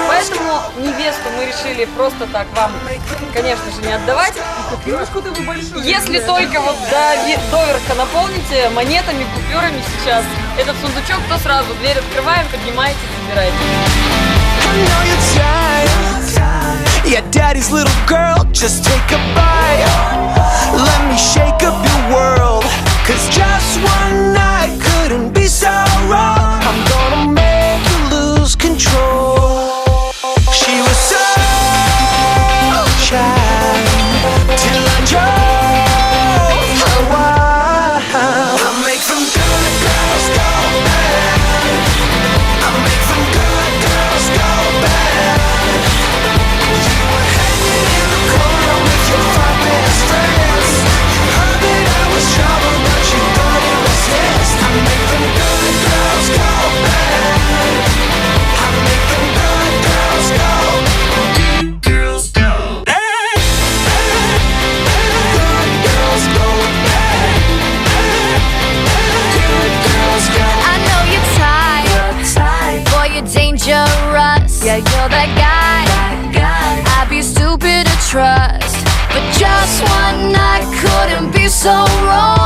Поэтому невесту мы решили просто так вам, конечно же, не отдавать. Если только вот доверха наполните монетами, купюрами сейчас этот сундучок, то сразу дверь открываем, поднимаете, забираете. Yeah, daddy's little girl, just take a bite. Let me shake up your world. Cause just one night couldn't be so wrong. I'm gonna make you lose control. She was so shy till I drove her wild. I make some good girls go bad. I make some good girls go bad. You were hanging in the corner with your 5 best friends. Heard that I was trouble, but you thought it was his. I make them good girls go bad. I make them good girls go. Good girls go bad. Good girls go bad. Good girls go. I know you're tired, boy, you're dangerous. Yeah, you're that guy. I'd be stupid to trust, but just one night couldn't be so wrong.